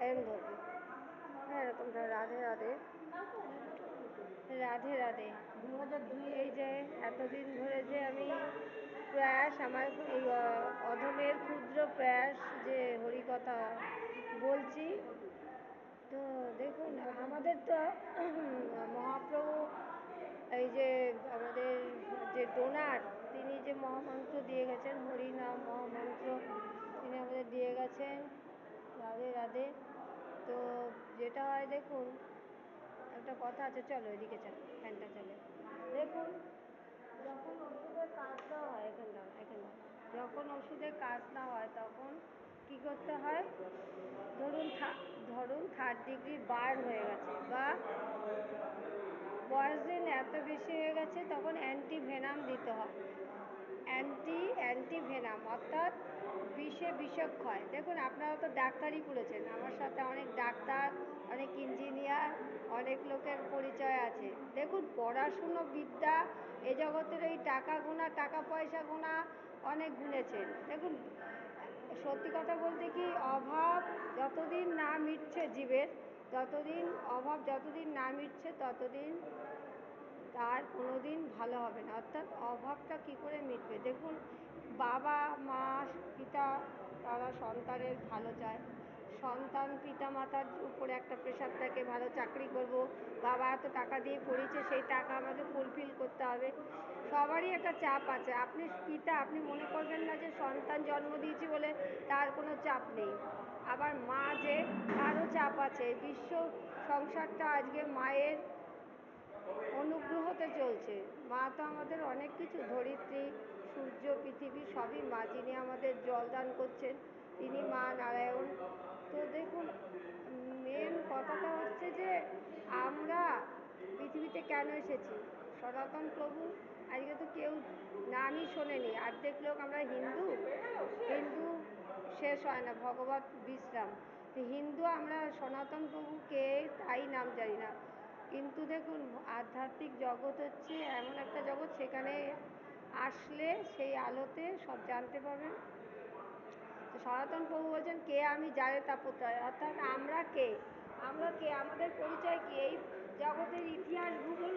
এরকম ধরবি, হ্যাঁ এরকমটা। রাধে রাধে, রাধে রাধে। এই যে এতদিন ধরে যে আমি প্রয়াস, আমার এই অধমের ক্ষুদ্র প্রয়াস যে হরিকথা বলছি, তো দেখুন আমাদের তো মহাপ্রভু এই যে আমাদের যে ডোনার, তিনি যে মহামন্ত্র দিয়ে গেছেন, হরিনাম মহামন্ত্র তিনি আমাদের দিয়ে গেছেন। রাধে রাধে। তো যেটা হয় দেখুন, একটা কথা আছে, চলো এদিকে চলো, ফ্যানটা চলে। দেখুন যখন ওষুধের কাজ না হয়, এখানে যখন ওষুধের কাজ না হয় তখন কি করতে হয়, ধরুন 3rd ডিগ্রি বার হয়ে গেছে বা পয়জন এত বেশি হয়ে গেছে, তখন অ্যান্টিভেনাম দিতে হয়। অ্যান্টিভেনাম অর্থাৎ বিষে বিষক্ষয়। দেখুন আপনারা তো ডাক্তারি পড়েছেন, আমার সাথে অনেক ডাক্তার, অনেক ইঞ্জিনিয়ার, অনেক লোকের পরিচয় আছে। দেখুন পড়াশুনো বিদ্যা এ জগতের এই টাকা গোনা, টাকা পয়সা গোনা অনেক গুনেছেন। দেখুন সত্যি কথা বলতে কি, অভাব যতদিন না মিটছে জীবের, ততদিন অভাব যতদিন না মিটছে ততদিন তার কোনো দিন ভালো হবে না। অর্থাৎ অভাবটা কী করে মিটবে? দেখুন বাবা মা পিতা তারা সন্তানের ভালো চায়, সন্তান পিতা মাতার উপরে একটা প্রেশার থাকে, ভালো চাকরি করব, বাবা এত টাকা দিয়ে পড়িয়েছে, সেই টাকা আমাকে ফুলফিল করতে হবে, সবারই একটা চাপ আছে। আপনি পিতা, আপনি মনে করবেন না যে সন্তান জন্ম দিয়েছি বলে তার কোনো চাপ নেই। আবার মা যে, তারও চাপ আছে। বিশ্ব সংসারটা আজকে মায়ের অনুগ্রহতে চলছে। মা তো আমাদের অনেক কিছু, ধরিত্রী, সূর্য, পৃথিবী সবই মা। যিনি আমাদের জল দান করছেন তিনি মা নারায়ণ। তো দেখুন মেন কথাটা হচ্ছে যে আমরা পৃথিবীতে কেন এসেছি। সনাতন প্রভু আজকে তো কেউ নামই শোনেনি, অর্ধেক লোক আমরা হিন্দু, হিন্দু শেষ হয় না, ভগবত বিশ্রাম। তো হিন্দু আমরা, সনাতন প্রভুকে তাই নাম জানি না। কিন্তু দেখুন আধ্যাত্মিক জগৎ হচ্ছে এমন একটা জগৎ, সেখানে আসলে সেই আলোতে সব জানতে পারবেন। তো সনাতন প্রভু বলছেন কে আমি যারে তাপত্রয়, অর্থাৎ আমরা কে, আমাদের পরিচয় কি। এই জগতের ইতিহাস, ভূগোল,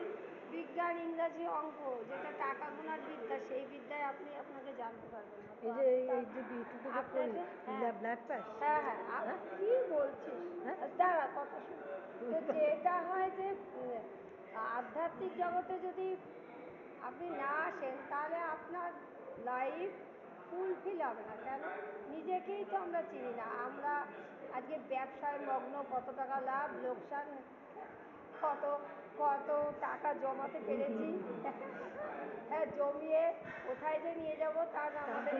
বিজ্ঞান, ইংরাজি, অঙ্ক, যেটা টাকা গোনার বিদ্যা, সেই বিদ্যায় আপনি আপনাকে জানতে পারবেন না। হ্যাঁ হ্যাঁ, কি বলছিস, দাঁড়া কথা শুন। তো যেটা হয় যে আধ্যাত্মিক জগতে যদি আপনি না আসেন তাহলে আপনার লাইফ ফুলফিল হবে না। কেন? নিজেকেই তো আমরা চিনি না। আমরা আজকে ব্যবসায় মগ্ন, কত টাকা লাভ লোকসান, কত কত টাকা জমাতে পেরেছি, হ্যাঁ জমিয়ে কোথায় যে নিয়ে যাব তার আমাদের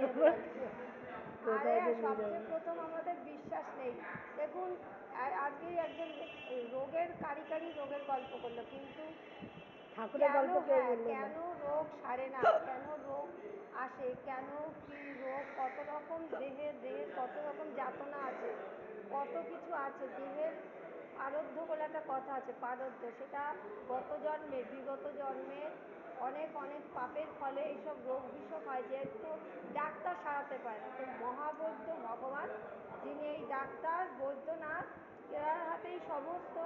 আরে সবচেয়ে প্রথম আমাদের বিশ্বাস নেই। দেখুন আজকেই একজন রোগের কারি রোগের গল্প করলো, কিন্তু কেন রোগ সারে না, কেন রোগ আসে, কেন কি রোগ, কত রকম দেহের কত রকম যাতনা আছে, কত কিছু আছে। দেহের পারদ্ধ বলে একটা কথা আছে, পারদ্ধ, সেটা গত জন্মের, বিগত জন্মের অনেক অনেক পাপের ফলে এইসব রোগ বিষয় হয়, যেহেতু ডাক্তার সারাতে পারে না। তো মহাবৈদ্য ভগবান, যিনি এই ডাক্তার বৈদ্যনাথ, এর হাতেই সমস্ত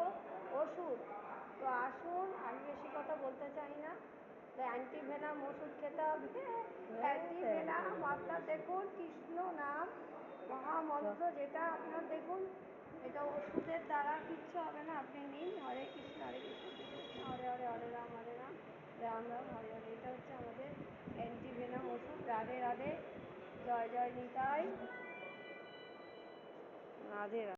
ওষুধ। তো আসুন, আমি বেশি কথা বলতে চাই না। অ্যান্টিভেনাম ওষুধ খেতে হবে। অ্যান্টিভেনাম অর্থাৎ দেখুন কৃষ্ণ নাম মহামন্ত্র, যেটা আপনার দেখুন এটা ওষুধের দ্বারা কিচ্ছু হবে না। আপনি নিন, হরে কৃষ্ণ কৃষ্ণ কৃষ্ণ হরে হরে, হরে রাম রাম রাম হরে হরে। এটা হচ্ছে আমাদের অ্যান্টিভেনাম ওষুধ। রাধে রাধে, জয় জয় নিতাই, রাধে রাধে।